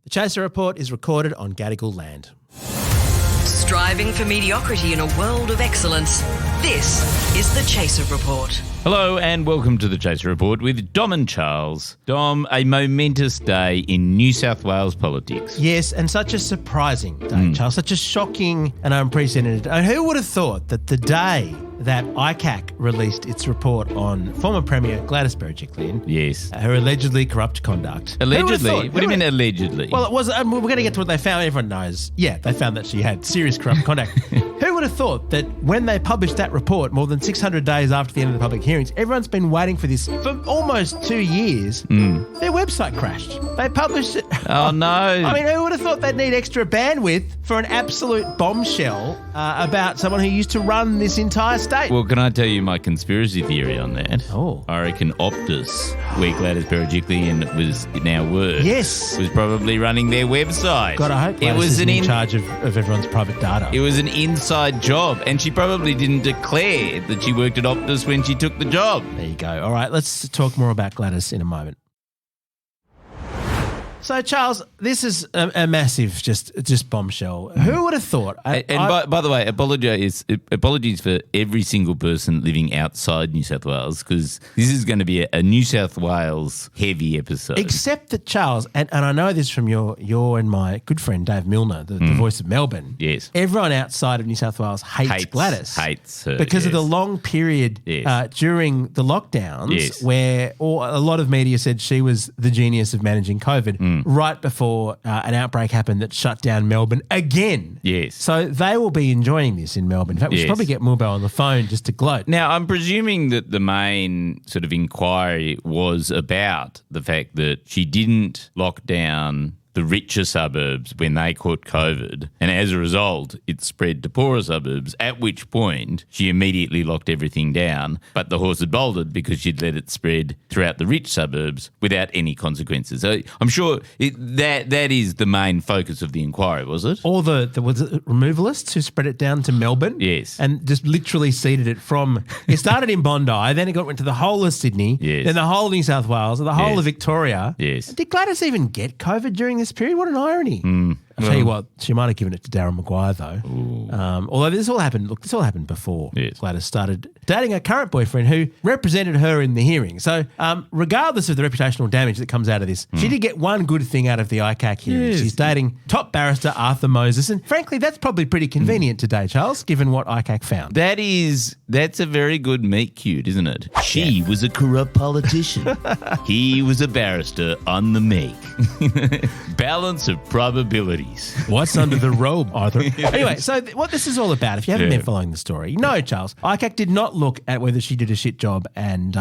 The Chaser Report is recorded on Gadigal land. Striving for mediocrity in a world of excellence. This is the Chaser Report. Hello and welcome to the Chaser Report with Dom and Charles. Dom, a momentous day in New South Wales politics. Yes, and such a surprising day, Charles. Such a shocking and unprecedented day. And who would have thought that the day that ICAC released its report on former Premier Gladys Berejiklian, Yes. her allegedly corrupt conduct. Allegedly? What do you mean allegedly? Well, it was. We're going to get to what they found. Everyone knows. Yeah, they found that she had serious corrupt conduct. Who would have thought that when they published that report, more than 600 days after the end of the public hearings, everyone's been waiting for this for almost 2 years. Their website crashed. They published it. Oh, no. I mean, who would have thought they'd need extra bandwidth for an absolute bombshell about someone who used to run this entire state? Well, can I tell you my conspiracy theory on that? Oh. I reckon Optus, where Gladys Berejiklian works, Yes. was probably running their website. God, I hope it was in charge of everyone's private data. It was an inside job, and she probably didn't declare that she worked at Optus when she took the job. There you go. All right, let's talk more about Gladys in a moment. So, Charles, this is a massive just bombshell. Who would have thought? By the way, apologies for every single person living outside New South Wales, because this is going to be a New South Wales heavy episode. Except that, Charles, and I know this from your and my good friend Dave Milner, the voice of Melbourne. Yes. Everyone outside of New South Wales hates Gladys. Hates her. Because of yes. the long period during the lockdowns where a lot of media said she was the genius of managing COVID right before an outbreak happened that shut down Melbourne again. Yes. So they will be enjoying this in Melbourne. In fact, we should probably get Mulbo on the phone just to gloat. Now, I'm presuming that the main sort of inquiry was about the fact that she didn't lock down the richer suburbs when they caught COVID, and as a result, it spread to poorer suburbs, at which point she immediately locked everything down, but the horse had bolted because she'd let it spread throughout the rich suburbs without any consequences. So I'm sure that is the main focus of the inquiry, was it? Or was it removalists who spread it down to Melbourne? Yes. And just literally seeded it from, it started in Bondi, then it went to the whole of Sydney, then the whole of New South Wales, and the whole of Victoria. Yes. Did Gladys even get COVID during this period? What an irony. I'll tell you what, she might have given it to Darren Maguire though. Although this all happened before Gladys started dating her current boyfriend who represented her in the hearing. So regardless of the reputational damage that comes out of this, she did get one good thing out of the ICAC hearing. Yes. She's dating top barrister Arthur Moses, and frankly that's probably pretty convenient today, Charles, given what ICAC found. That's a very good meet cute, isn't it? She was a corrupt politician. He was a barrister on the make. Balance of probabilities. What's under the robe, Arthur? Anyway, so what this is all about, if you haven't been following the story, no, Charles, ICAC did not look at whether she did a shit job and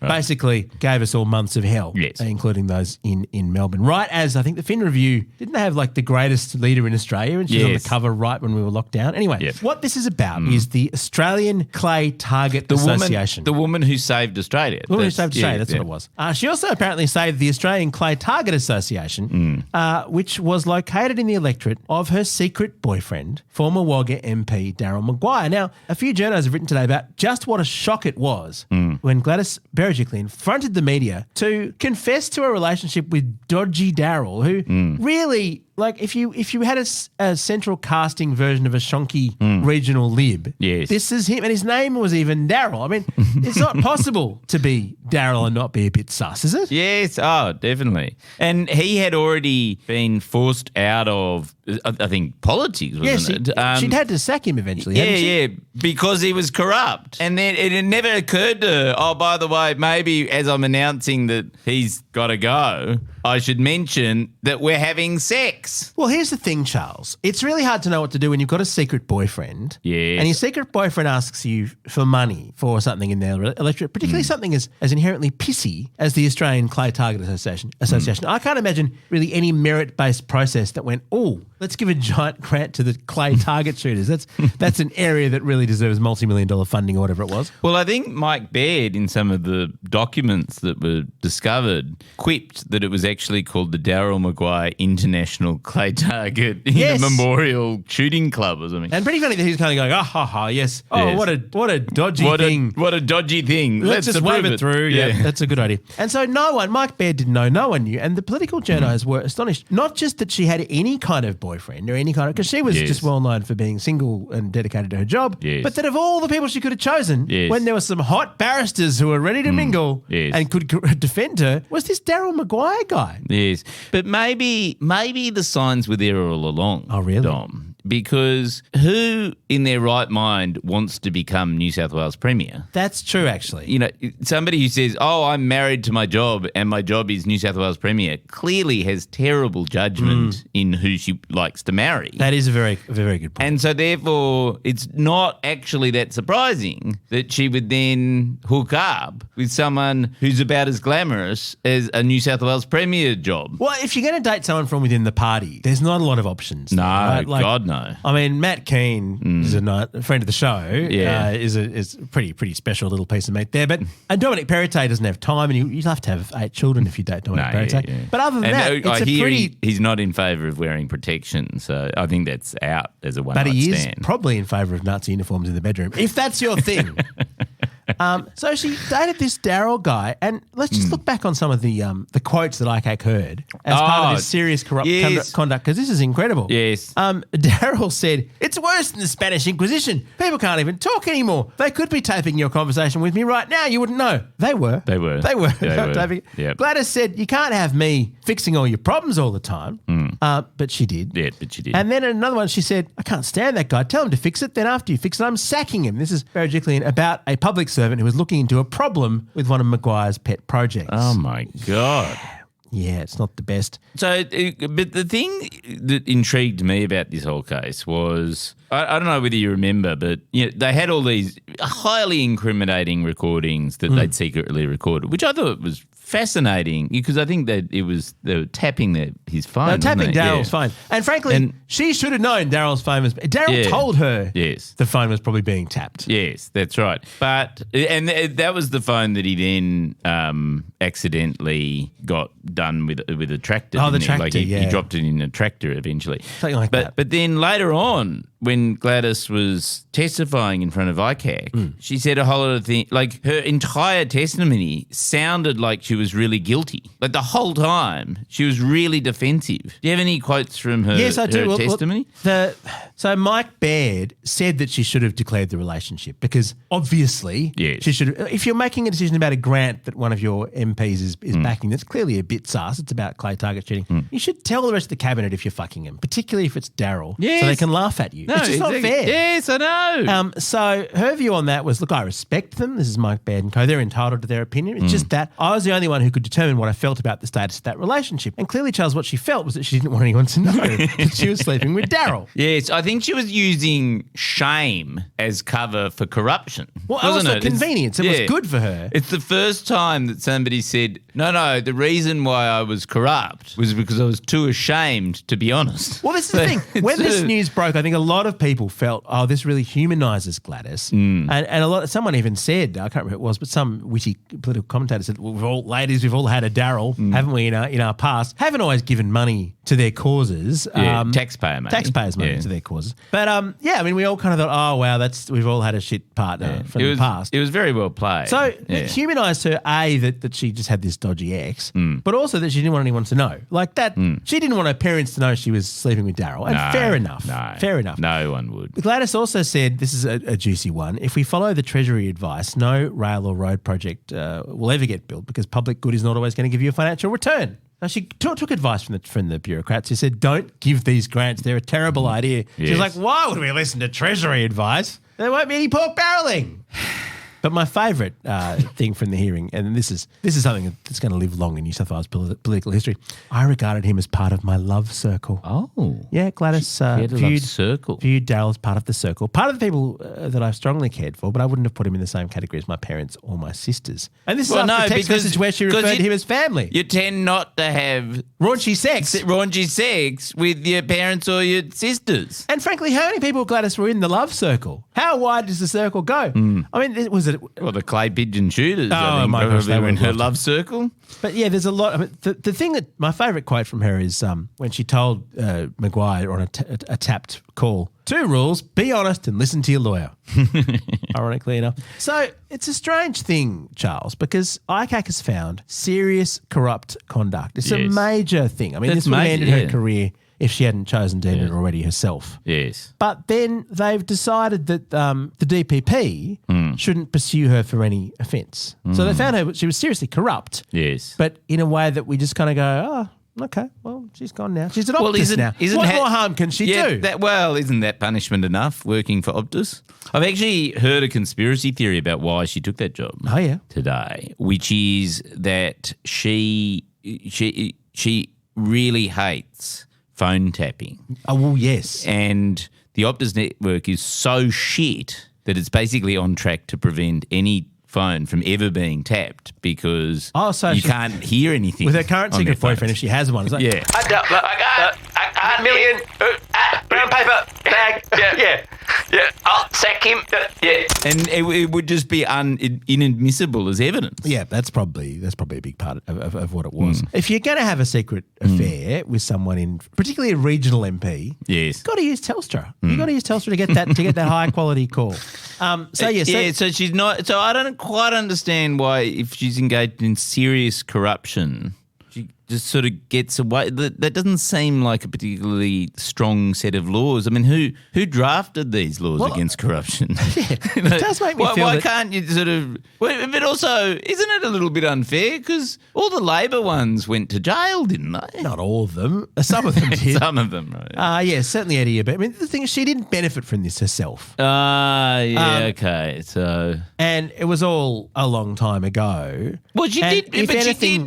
basically gave us all months of hell, including those in Melbourne. Right as I think the Fin Review, didn't they have like the greatest leader in Australia, and she was on the cover right when we were locked down? Anyway, what this is about is the Australian Clay Target Association. The woman who saved Australia. The woman who saved Australia, that's what it was. She also apparently saved the Australian Clay Target Association, which was located in the electorate of her secret boyfriend, former Wagga MP Darren Maguire. Now, a few journalists have written today about just what a shock it was when Gladys Berejiklian fronted the media to confess to a relationship with dodgy Darryl, who really, like, if you had a central casting version of a shonky regional lib, this is him, and his name was even Darryl. I mean, it's not possible to be Darryl and not be a bit sus, is it? Yes, definitely. And he had already been forced out of, I think, politics, wasn't it? She'd had to sack him eventually, hadn't she? because he was corrupt. And then it had never occurred to her, oh, by the way, maybe as I'm announcing that he's got to go, I should mention that we're having sex. Well, here's the thing, Charles. It's really hard to know what to do when you've got a secret boyfriend. Yes. And your secret boyfriend asks you for money for something in their electorate, particularly something as inherently pissy as the Australian Clay Target Association. I can't imagine really any merit-based process that went, oh, let's give a giant grant to the clay target shooters. That's an area that really deserves multi-million-dollar funding or whatever it was. Well, I think Mike Baird, in some of the documents that were discovered, quipped that it was actually called the Daryl Maguire International Clay Target in Yes. a memorial shooting club or something. And pretty funny that he's kind of going, yes. Oh, Yes. what a dodgy thing. What a dodgy thing. Let's just wave approve it through. Yeah, that's a good idea. And so Mike Baird didn't know, no one knew. And the political journalists were astonished, not just that she had any kind of boyfriend or any kind of, because she was Yes. just well known for being single and dedicated to her job, Yes. but that of all the people she could have chosen, Yes. when there were some hot barristers who were ready to mingle Yes. and could defend her, was this Daryl Maguire guy. Yes. But maybe the signs were there all along. Oh, really? Dom. Because who in their right mind wants to become New South Wales Premier? That's true, actually. You know, somebody who says, oh, I'm married to my job and my job is New South Wales Premier clearly has terrible judgment in who she likes to marry. That is a very good point. And so therefore, it's not actually that surprising that she would then hook up with someone who's about as glamorous as a New South Wales Premier job. Well, if you're going to date someone from within the party, there's not a lot of options. No, right? God no. I mean, Matt Keane is a friend of the show. Yeah. Is a pretty special little piece of meat there. But and Dominic Perrottet doesn't have time, and you'd have to have 8 children if you date Dominic Perrottet. But other than that, it's I a hear pretty. he's not in favour of wearing protection, so I think that's out as a one-night But he is stand. probably in favour of Nazi uniforms in the bedroom, if that's your thing. So she dated this Daryl guy, and let's just look back on some of the quotes that ICAC heard as part of this serious corrupt conduct, because this is incredible. Yes. Daryl said, "It's worse than the Spanish Inquisition. People can't even talk anymore. They could be taping your conversation with me right now. You wouldn't know." They were. They were. They were. They were. Taping. Yep. Gladys said, "You can't have me fixing all your problems all the time." But she did. Yeah, but she did. And then another one, she said, "I can't stand that guy. Tell him to fix it. Then after you fix it, I'm sacking him." This is Barry Jicklin about a public servant who was looking into a problem with one of Maguire's pet projects. Oh, my God. Yeah, it's not the best. So, but the thing that intrigued me about this whole case was, I don't know whether you remember, but they had all these highly incriminating recordings that they'd secretly recorded, which I thought was fascinating because I think that they were tapping his phone. They were tapping Daryl's phone. phone. And frankly, she should have known Daryl's phone was... Daryl told her the phone was probably being tapped. Yes, that's right. And that was the phone that he then accidentally got done with a tractor. Oh, the tractor, Like he dropped it in a tractor eventually. Something like that. But then later on, when Gladys was testifying in front of ICAC, she said a whole lot of things. Like her entire testimony sounded like she was really guilty. Like the whole time, she was really defensive. Do you have any quotes from her, yes, I do. her testimony? So Mike Baird said that she should have declared the relationship because obviously she should have. If you're making a decision about a grant that one of your MPs is backing, that's clearly a bit sus. It's about clay target shooting. You should tell the rest of the cabinet if you're fucking him, particularly if it's Daryl, so they can laugh at you. No, it's just not fair. Yes, I know. So her view on that was, look, I respect them. This is Mike Baird and co. They're entitled to their opinion. It's just that I was the only one who could determine what I felt about the status of that relationship. And clearly, Charles, what she felt was that she didn't want anyone to know that she was sleeping with Daryl. Yes, I think she was using shame as cover for corruption. Well, wasn't also it? convenience. It was good for her. It's the first time that somebody said, no, the reason why I was corrupt was because I was too ashamed to be honest. Well, this is the thing. When this news broke, I think a lot of people felt, oh, this really humanises Gladys. And someone even said, I can't remember who it was, but some witty political commentator said, well, we've all had a Daryl, haven't we, in our past? Haven't always given money to their causes. Taxpayer money. Taxpayers' money to their causes. But, I mean, we all kind of thought, oh, wow, we've all had a shit partner from the past. It was very well played. So it humanised her, A, that she just had this dodgy ex, but also that she didn't want anyone to know. Like that, she didn't want her parents to know she was sleeping with Daryl. And fair enough. Fair enough. No one would. Gladys also said, this is a juicy one, if we follow the Treasury advice, no rail or road project will ever get built because public good is not always going to give you a financial return. Now, she took advice from the bureaucrats who said, don't give these grants. They're a terrible idea. Yes. She's like, why would we listen to Treasury advice? There won't be any pork barrelling. But my favourite thing from the hearing, and this is something that's going to live long in New South Wales political history, I regarded him as part of my love circle. Oh. Yeah, Gladys viewed Daryl as part of the circle. Part of the people that I've strongly cared for, but I wouldn't have put him in the same category as my parents or my sisters. And this is after a text message where she referred to him as family. You tend not to have raunchy sex with your parents or your sisters. And frankly, how many people, Gladys, were in the love circle? How wide does the circle go? I mean, was it that. Well, the clay pigeon shooters, I think, my gosh, they were in would her love love circle. But yeah, there's a lot. I mean, the thing that my favourite quote from her is when she told Maguire on a tapped call, 2 rules: be honest and listen to your lawyer. Ironically enough. So it's a strange thing, Charles, because ICAC has found serious corrupt conduct. It's a major thing. I mean, this would have ended her career if she hadn't chosen to end it already herself. Yes. But then they've decided that the DPP shouldn't pursue her for any offence. So they found her, she was seriously corrupt. Yes. But in a way that we just kind of go, oh, okay, well, she's gone now. She's an Optus now. What more harm can she do? Isn't that punishment enough, working for Optus? I've actually heard a conspiracy theory about why she took that job today, which is that she really hates phone tapping. Oh, well, yes. And the Optus network is so shit that it's basically on track to prevent any phone from ever being tapped because you can't hear anything. With her current secret boyfriend, if she has one. It's like, yeah. A million, brown paper, bag, yeah, I'll sack him, yeah. And it would just be inadmissible as evidence. Yeah, that's probably a big part of what it was. If you're going to have a secret affair with someone particularly a regional MP, yes, you've got to use Telstra. You've got to use Telstra to get that high quality call. So she's not. So I don't quite understand why, if she's engaged in serious corruption, she just sort of gets away. That doesn't seem like a particularly strong set of laws. I mean, who drafted these laws against corruption? Yeah, it does make me feel why can't you sort of... But also, isn't it a little bit unfair? Because all the Labor ones went to jail, didn't they? Not all of them. Some of them did. Some of them, right. Yeah, certainly Eddie. But I mean, the thing is, she didn't benefit from this herself. Okay. So... And it was all a long time ago. Well, she did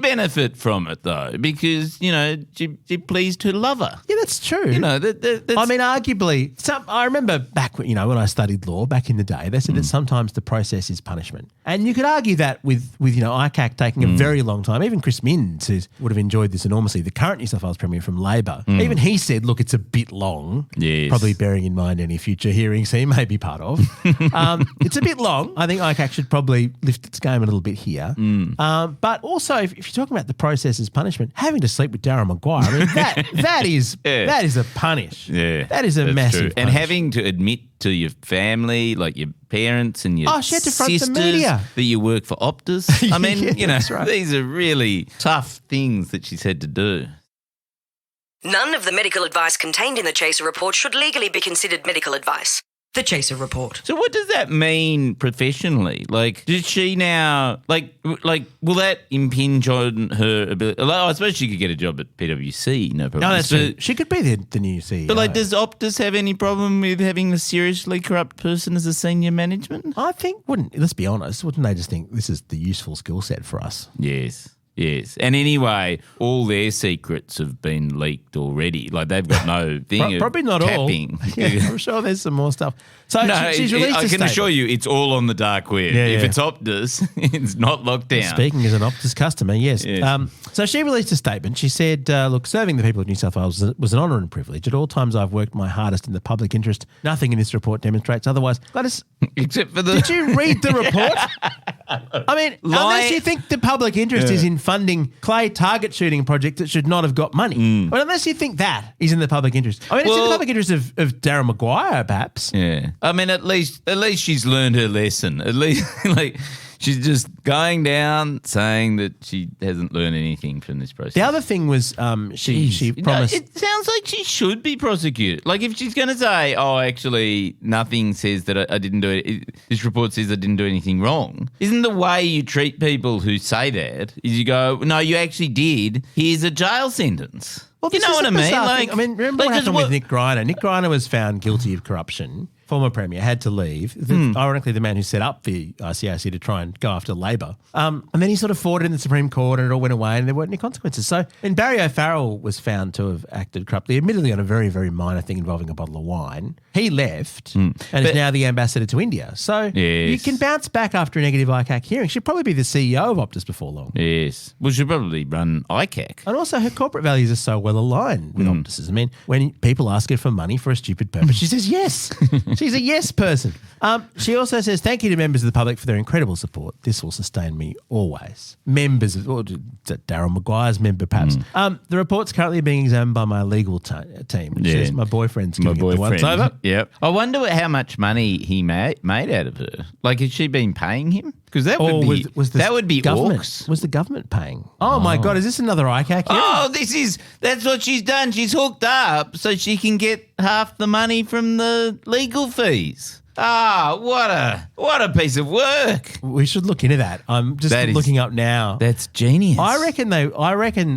benefit from it, though, because, she pleased her lover. Yeah, that's true. That's... I mean, arguably, I remember back when I studied law back in the day, they said that sometimes the process is punishment. And you could argue that with ICAC taking a very long time. Even Chris Minns, who would have enjoyed this enormously, the current New South Wales Premier from Labor, even he said, look, it's a bit long. Yes. Probably bearing in mind any future hearings he may be part of. It's a bit long. I think ICAC should probably lift its game a little bit here. But also, if you're talking about the process as punishment, having to sleep with Darren Maguire, I mean, that is a punish. Yeah, that is a massive true. And having to admit to your family, like your parents and your she had to front sisters, the media, that you work for Optus. I mean, that's right. These are really tough things that she's had to do. None of the medical advice contained in the Chaser report should legally be considered medical advice. The Chaser report. So what does that mean professionally? Like, did she now, like, will that impinge on her ability? Like, I suppose she could get a job at PwC, no problem. No, that's true. She could be the new CEO. But, does Optus have any problem with having a seriously corrupt person as a senior management? I think, let's be honest, wouldn't they just think this is the useful skill set for us? Yes. And anyway, all their secrets have been leaked already. Like, they've got no thing probably of not tapping. all. Yeah, I'm sure there's some more stuff. So she's released I can assure you it's all on the dark web. Yeah, if it's Optus, it's not locked down. Speaking as an Optus customer, yes. So she released a statement. She said, look, serving the people of New South Wales was an honour and privilege. At all times I've worked my hardest in the public interest. Nothing in this report demonstrates otherwise. Gladys, except for did you read the report? I mean, unless you think the public interest is in funding clay target shooting projects that should not have got money. But unless you think that is in the public interest. I mean, it's in the public interest of Darren Maguire, perhaps. Yeah. I mean, at least she's learned her lesson. At least, she's just going down saying that she hasn't learned anything from this process. The other thing was she promised... it sounds like she should be prosecuted. Like, if she's going to say, actually, nothing says that I didn't do it. This report says I didn't do anything wrong. Isn't the way you treat people who say that is you go, no, you actually did. Here's a jail sentence. Well, you know what I mean? Remember what happened with Nick Greiner? Nick Greiner was found guilty of corruption. Former Premier had to leave. Ironically, the man who set up the ICAC to try and go after Labor. And then he sort of fought it in the Supreme Court and it all went away and there weren't any consequences. So, and Barry O'Farrell was found to have acted corruptly, admittedly on a very, very minor thing involving a bottle of wine. He left and is now the ambassador to India. So you can bounce back after a negative ICAC hearing. She'd probably be the CEO of Optus before long. Yes. Well, she'll probably run ICAC. And also her corporate values are so well aligned with Optus's. I mean, when people ask her for money for a stupid purpose, she says yes. She's a yes person. She also says, thank you to members of the public for their incredible support. This will sustain me always. Members of, or Daryl Maguire's member perhaps. The report's currently being examined by my legal team. Which says my boyfriend's giving it the once over. Yep. I wonder how much money he made out of her. Like, has she been paying him? Because that would be that would be government. orcs. Was the government paying? Oh my God, is this another ICAC? Oh, that's what she's done. She's hooked up so she can get half the money from the legal fees. Ah, what a piece of work. We should look into that. I'm just looking up now. That's genius. I reckon,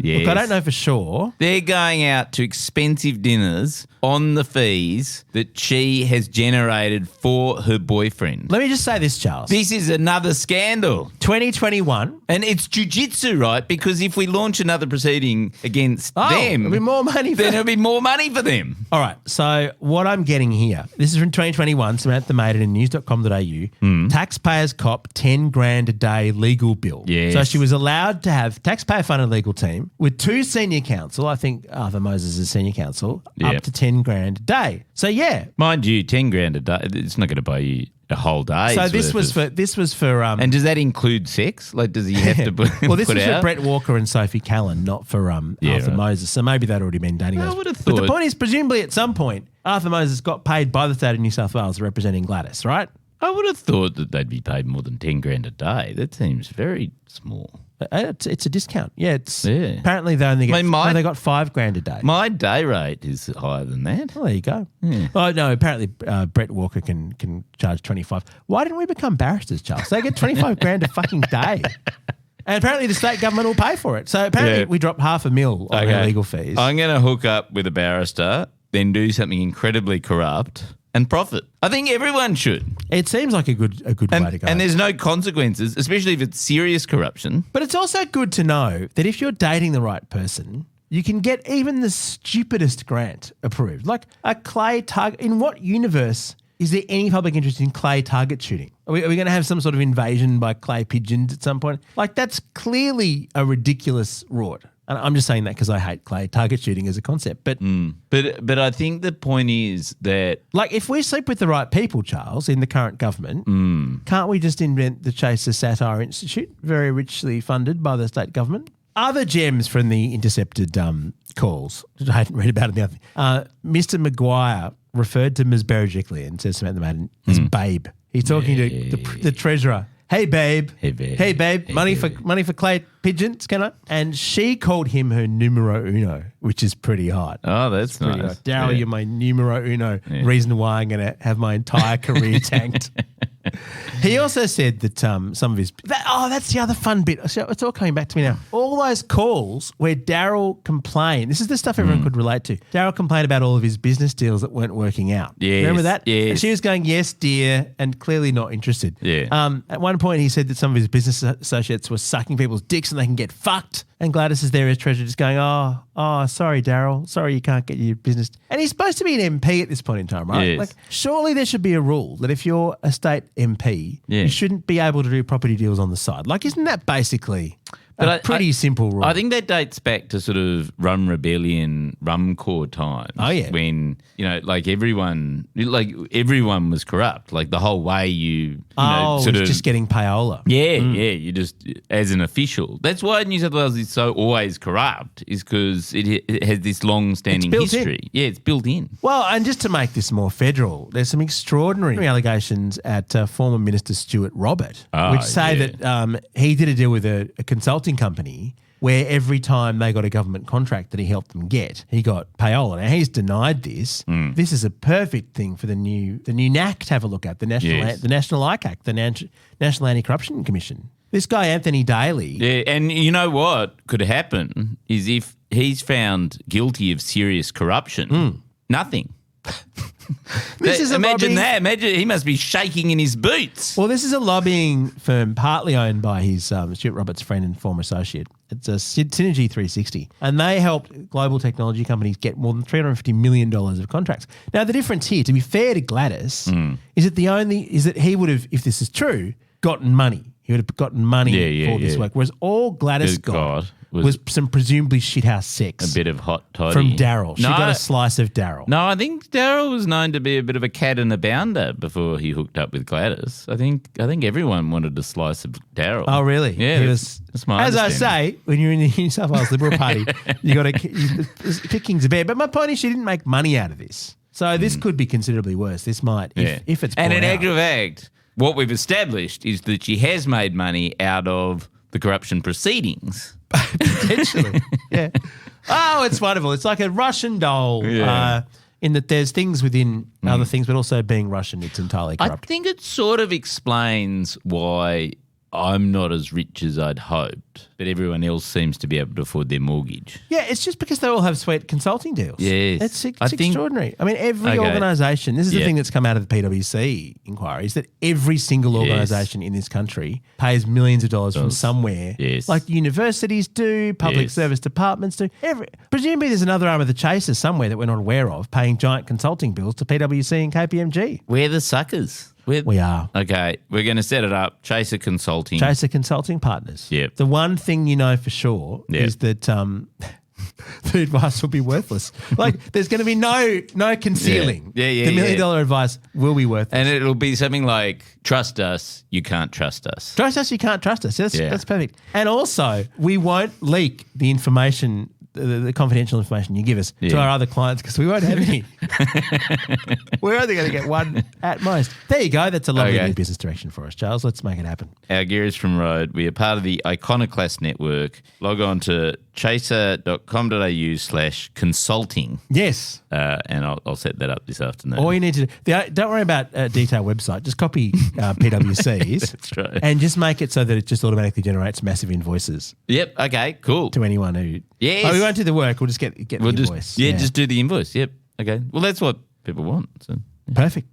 yes. Look, I don't know for sure. They're going out to expensive dinners on the fees that she has generated for her boyfriend. Let me just say this, Charles. This is another scandal. 2021. And it's jiu-jitsu, right? Because if we launch another proceeding against them, there'll be more money for then there'll be more money for them. All right. So what I'm getting here, this is from 2021, Samantha made it in news.com.au. Taxpayers cop 10 grand a day legal bill. Yes. So she was allowed to have taxpayer-funded legal team with 2 senior counsel, I think Arthur Moses is senior counsel, up to 10 grand a day. So, yeah. Mind you, 10 grand a day, it's not going to buy you a whole day. So this was for and does that include sex? Like, does he have to put well, this put was out? for Brett Walker and Sophie Callan, not for Arthur Moses. So maybe they'd already been dating. I would have But thought. the point is, presumably at some point, Arthur Moses got paid by the state of New South Wales representing Gladys, right? I would have thought that they'd be paid more than 10 grand a day. That seems very small. It's a discount. Yeah, Yeah. Apparently they only get. They got 5 grand a day. My day rate is higher than that. Well, there you go. Yeah. Oh no, apparently Brett Walker can charge 25. Why didn't we become barristers, Charles? They get 25 grand a fucking day. And apparently the state government will pay for it. So apparently we dropped $500,000 on our legal fees. I'm going to hook up with a barrister, then do something incredibly corrupt and profit. I think everyone should. It seems like a good way to go. And there's no consequences, especially if it's serious corruption. But it's also good to know that if you're dating the right person, you can get even the stupidest grant approved. Like a clay target. In what universe is there any public interest in clay target shooting? Are we going to have some sort of invasion by clay pigeons at some point? Like, that's clearly a ridiculous rort. And I'm just saying that because I hate clay target shooting as a concept. But But I think the point is that, like, if we sleep with the right people, Charles, in the current government, can't we just invent the Chaser Satire Institute, very richly funded by the state government? Other gems from the intercepted calls, which I hadn't read about in the other thing. Mr. Maguire referred to Ms. Berejiklian, says Samantha Madden, as babe. He's talking to the treasurer. Hey babe. Hey babe. Money for clay pigeons, can I? And she called him her numero uno, which is pretty hot. oh, that's Pretty nice. hot. Daryl, you're my numero uno. Reason why I'm going to have my entire career tanked. He also said that some of his... that's the other fun bit. So it's all coming back to me now. All those calls where Daryl complained. This is the stuff everyone could relate to. Daryl complained about all of his business deals that weren't working out. Yes, Remember that? yes. And she was going, yes, dear, and clearly not interested. Yeah. At one point, he said that some of his business associates were sucking people's dicks and they can get fucked. And Gladys is there as treasurer just going, oh, sorry, Daryl. Sorry you can't get your business. And he's supposed to be an MP at this point in time, right? Yes. Like, surely there should be a rule that if you're a state MP, you shouldn't be able to do property deals on the side. Like, isn't that basically a pretty simple rule? I think that dates back to sort of Rum Rebellion, Rum Corps times. Oh, yeah. When, like everyone was corrupt. Like the whole way you just getting payola. Yeah, you just, as an official. That's why New South Wales is so always corrupt, is because it has this long-standing history. Yeah, it's built in. Well, and just to make this more federal, there's some extraordinary allegations at former Minister Stuart Robert, which say that he did a deal with a consulting company where every time they got a government contract that he helped them get, he got payola. Now, he's denied this. This is a perfect thing for the new NAC to have a look at, the National ICAC, the National Anti-Corruption Commission. This guy, Anthony Daly. Yeah, and you know what could happen is if he's found guilty of serious corruption, nothing. Imagine that. Imagine he must be shaking in his boots. Well, this is a lobbying firm partly owned by his Stuart Roberts' friend and former associate. It's a Synergy 360, and they helped global technology companies get more than $350 million of contracts. Now, the difference here, to be fair to Gladys, is that he would have, if this is true, gotten money. He would have gotten money for this work, whereas all Gladys got was some presumably shithouse sex A bit of hot toddy. from Daryl. She No, got a slice of Daryl. No, I think Daryl was known to be a bit of a cat and a bounder before he hooked up with Gladys. I think everyone wanted a slice of Daryl. Oh, really? Yeah, He that's my as I understanding. say, when you're in the New South Wales Liberal Party, you got to pick kings a bear. But my point is, she didn't make money out of this, so this could be considerably worse. This might, if it's and brought an out. aggravated act. What we've established is that she has made money out of the corruption proceedings. Potentially, yeah. Oh, it's wonderful. It's like a Russian doll. Yeah. In that there's things within other things, but also being Russian, it's entirely I corrupt. think it sort of explains why I'm not as rich as I'd hoped, but everyone else seems to be able to afford their mortgage. Yeah, it's just because they all have sweet consulting deals. Yes. It's I think- extraordinary. I mean, every Okay. organisation, this is the Yeah. thing that's come out of the PwC inquiry, is that every single organisation in this country pays millions of dollars from somewhere. Yes. Like universities do, public Yes. service departments do. Presumably there's another arm of the chaser somewhere that we're not aware of, paying giant consulting bills to PwC and KPMG. We're the suckers. We are. Okay, we're going to set it up. Chaser Consulting. Chaser Consulting Partners. Yep. The one thing you know for sure Yep. is that the advice will be worthless. Like there's going to be no concealing. Yeah, The $1 million advice will be worthless. And it'll be something like, trust us, you can't trust us. Trust us, you can't trust us. Yeah. That's perfect. And also, we won't leak the information, the confidential information you give us to Yeah. our other clients because we won't have any. We're only going to get one at most. There you go. That's a lovely Okay. new business direction for us, Charles. Let's make it happen. Our gear is from Road. We are part of the Iconoclast Network. Log on to chaser.com.au/consulting. Yes. And I'll set that up this afternoon. All you need to do, don't worry about a detailed website. Just copy PwC's. That's right. And just make it so that it just automatically generates massive invoices Yep, okay, cool. to anyone who. Yes. Oh, we won't do the work. We'll just get the We'll invoice. just do the invoice. Yep, okay. Well, that's what people want. So. Perfect.